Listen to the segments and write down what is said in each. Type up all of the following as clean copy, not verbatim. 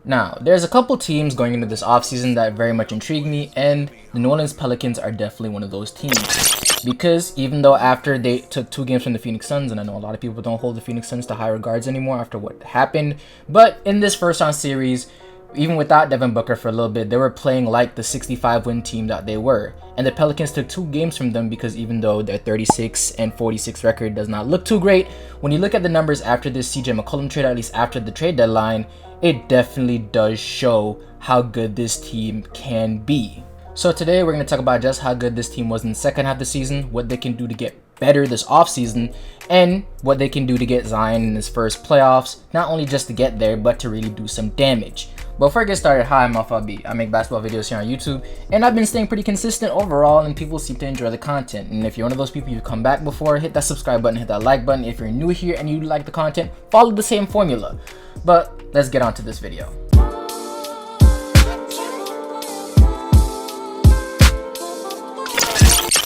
Now, there's a couple teams going into this offseason that very much intrigue me, and the New Orleans Pelicans are definitely one of those teams. Because even though after they took 2 games from the Phoenix Suns, and I know a lot of people don't hold the Phoenix Suns to high regards anymore after what happened, but in this first round series, even without Devin Booker for a little bit, they were playing like the 65-win team that they were. And the Pelicans took 2 games from them because even though their 36-46 record does not look too great, when you look at the numbers after this CJ McCollum trade, at least after the trade deadline, it definitely does show how good this team can be. So today we're going to talk about just how good this team was in the second half of the season, what they can do to get better this offseason, and what they can do to get Zion in his first playoffs, not only just to get there, but to really do some damage. Before I get started, hi, I'm Alpha B. I make basketball videos here on YouTube, and I've been staying pretty consistent overall, and people seem to enjoy the content. And if you're one of those people who've come back before, hit that subscribe button, hit that like button. If you're new here and you like the content, follow the same formula. But let's get on to this video.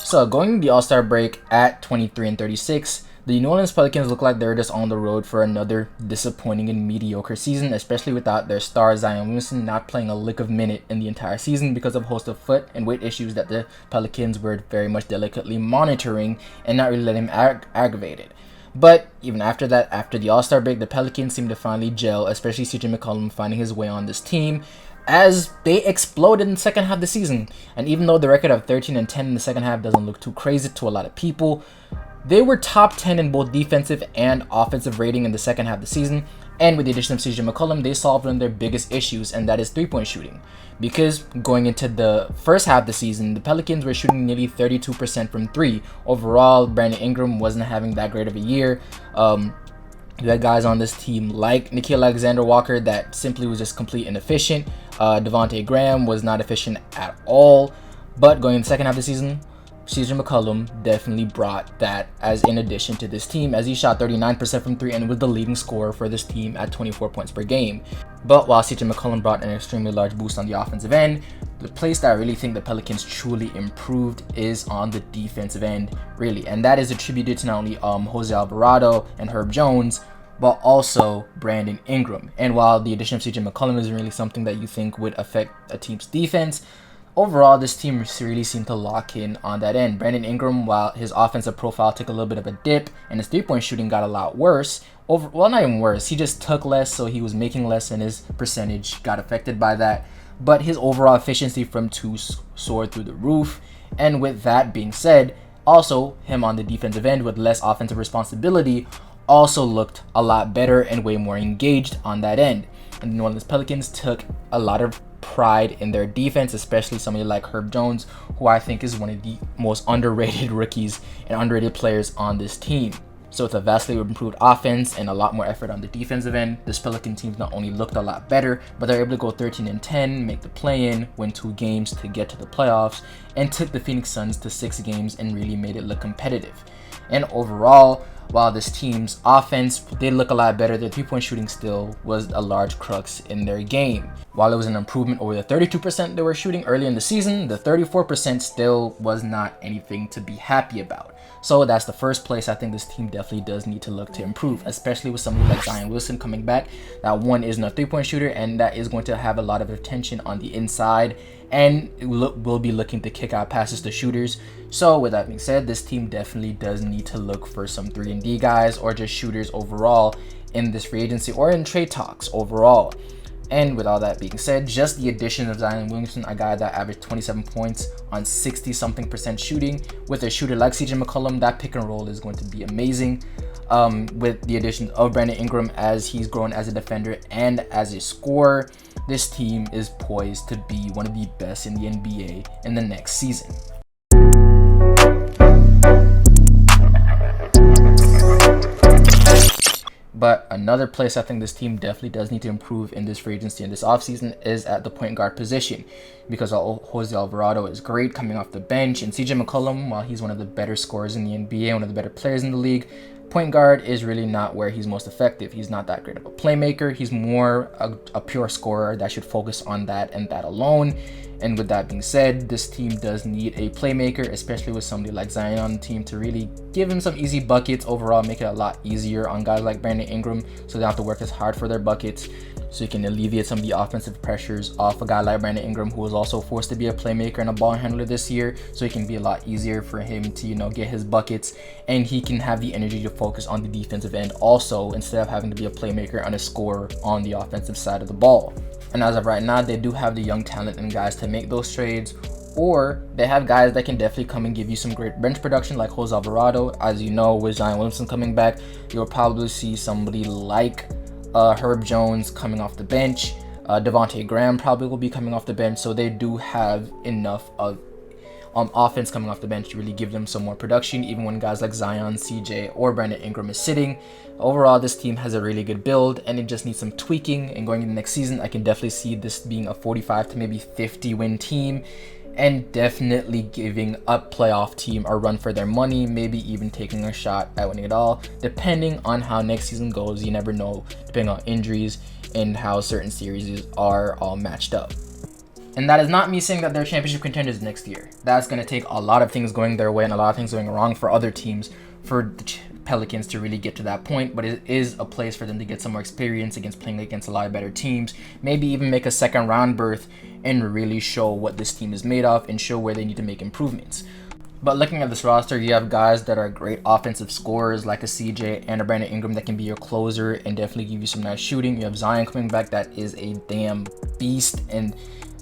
So going into the All-Star break at 23-36, the New Orleans Pelicans look like they're just on the road for another disappointing and mediocre season, especially without their star Zion Williamson not playing a lick of minute in the entire season because of a host of foot and weight issues that the Pelicans were very much delicately monitoring and not really letting him aggravate it. But even after that, after the All-Star break, the Pelicans seemed to finally gel, especially CJ McCollum finding his way on this team, as they exploded in the second half of the season. And even though the record of 13-10 in the second half doesn't look too crazy to a lot of people, they were top 10 in both defensive and offensive rating in the second half of the season. And with the addition of CJ McCollum, they solved one of their biggest issues, and that is three-point shooting. Because going into the first half of the season, the Pelicans were shooting nearly 32% from three. Overall, Brandon Ingram wasn't having that great of a year. You had guys on this team like Nickeil Alexander-Walker that simply was just complete inefficient. Devontae Graham was not efficient at all. But going in the second half of the season, CJ McCollum definitely brought that as in addition to this team, as he shot 39% from three and was the leading scorer for this team at 24 points per game. But while CJ McCollum brought an extremely large boost on the offensive end, the place that I really think the Pelicans truly improved is on the defensive end, really. And that is attributed to not only Jose Alvarado and Herb Jones, but also Brandon Ingram. And while the addition of CJ McCollum isn't really something that you think would affect a team's defense, overall, this team really seemed to lock in on that end. Brandon Ingram, while his offensive profile took a little bit of a dip and his three-point shooting got a lot worse, well, not even worse, he just took less, so he was making less and his percentage got affected by that. But his overall efficiency from two soared through the roof. And with that being said, also him on the defensive end with less offensive responsibility also looked a lot better and way more engaged on that end. And the New Orleans Pelicans took a lot of pride in their defense, especially somebody like Herb Jones, who I think is one of the most underrated rookies and underrated players on this team. So with a vastly improved offense and a lot more effort on the defensive end, this Pelican team not only looked a lot better, but they're able to go 13-10, make the play-in, win 2 games to get to the playoffs, and took the Phoenix Suns to 6 games and really made it look competitive. And overall, while this team's offense did look a lot better, their three-point shooting still was a large crux in their game. While it was an improvement over the 32% they were shooting early in the season, the 34% still was not anything to be happy about. So that's the first place I think this team definitely does need to look to improve, especially with somebody like Zion Williamson coming back. That one isn't a three-point shooter, and that is going to have a lot of attention on the inside, and will be looking to kick out passes to shooters. So with that being said, this team definitely does need to look for some 3-and-D guys or just shooters overall in this free agency or in trade talks overall. And with all that being said, just the addition of Zion Williamson, a guy that averaged 27 points on 60-something% shooting, with a shooter like CJ McCollum, that pick and roll is going to be amazing. With the addition of Brandon Ingram as he's grown as a defender and as a scorer, this team is poised to be one of the best in the NBA in the next season. But another place I think this team definitely does need to improve in this free agency and this offseason is at the point guard position. Because Jose Alvarado is great coming off the bench, and CJ McCollum, while he's one of the better scorers in the NBA, one of the better players in the league, point guard is really not where he's most effective. He's not that great of a playmaker. He's more a pure scorer that should focus on that and that alone. And with that being said, this team does need a playmaker, especially with somebody like Zion on the team, to really give him some easy buckets overall, make it a lot easier on guys like Brandon Ingram so they don't have to work as hard for their buckets. So you can alleviate some of the offensive pressures off a guy like Brandon Ingram, who was also forced to be a playmaker and a ball handler this year. So it can be a lot easier for him to, get his buckets, and he can have the energy to focus on the defensive end also, instead of having to be a playmaker and a scorer on the offensive side of the ball. And as of right now, they do have the young talent and guys to make those trades, or they have guys that can definitely come and give you some great bench production like Jose Alvarado. As you know, with Zion Williamson coming back, you'll probably see somebody like Herb Jones coming off the bench. Devontae Graham probably will be coming off the bench, so they do have enough of offense coming off the bench to really give them some more production, even when guys like Zion, CJ, or Brandon Ingram is sitting. Overall, this team has a really good build, and it just needs some tweaking. And going into the next season, I can definitely see this being a 45 to maybe 50 win team, and definitely giving a playoff team a run for their money, maybe even taking a shot at winning it all, depending on how next season goes. You never know, depending on injuries and how certain series are all matched up. And that is not me saying that they're championship contenders next year. That's going to take a lot of things going their way and a lot of things going wrong for other teams for the Pelicans to really get to that point. But it is a place for them to get some more experience against playing against a lot of better teams. Maybe even make a second round berth and really show what this team is made of and show where they need to make improvements. But looking at this roster, you have guys that are great offensive scorers like a CJ and a Brandon Ingram that can be your closer and definitely give you some nice shooting. You have Zion coming back that is a damn beast and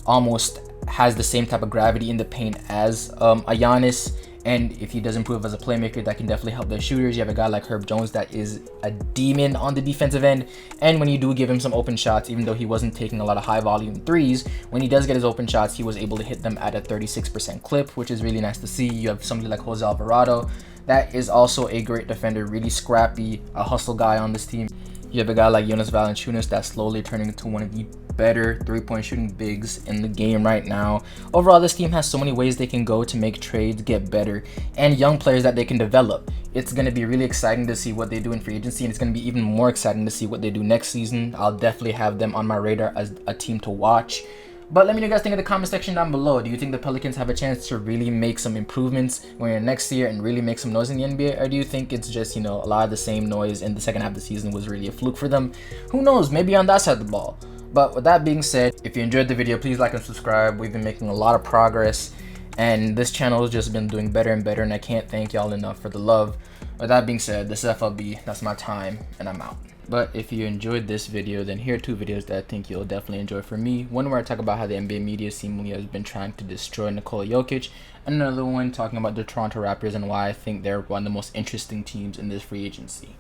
almost has the same type of gravity in the paint as a Giannis. And if he does improve as a playmaker, that can definitely help their shooters. You have a guy like Herb Jones that is a demon on the defensive end. And when you do give him some open shots, even though he wasn't taking a lot of high volume threes, when he does get his open shots, he was able to hit them at a 36% clip, which is really nice to see. You have somebody like Jose Alvarado that is also a great defender, really scrappy, a hustle guy on this team. You have a guy like Jonas Valanciunas that's slowly turning into one of the better three-point shooting bigs in the game right now. Overall, this team has so many ways they can go to make trades get better, and young players that they can develop. It's going to be really exciting to see what they do in free agency, and it's going to be even more exciting to see what they do next season. I'll definitely have them on my radar as a team to watch. But let me know what you guys think in the comment section down below. Do you think the Pelicans have a chance to really make some improvements going into next year and really make some noise in the NBA? Or do you think it's just, a lot of the same noise and the second half of the season was really a fluke for them? Who knows? Maybe on that side of the ball. But with that being said, if you enjoyed the video, please like and subscribe. We've been making a lot of progress, and this channel has just been doing better and better, and I can't thank y'all enough for the love. With that being said, this is FLB. That's my time, and I'm out. But if you enjoyed this video, then here are two videos that I think you'll definitely enjoy from me. One where I talk about how the NBA media seemingly has been trying to destroy Nikola Jokic, and another one talking about the Toronto Raptors and why I think they're one of the most interesting teams in this free agency.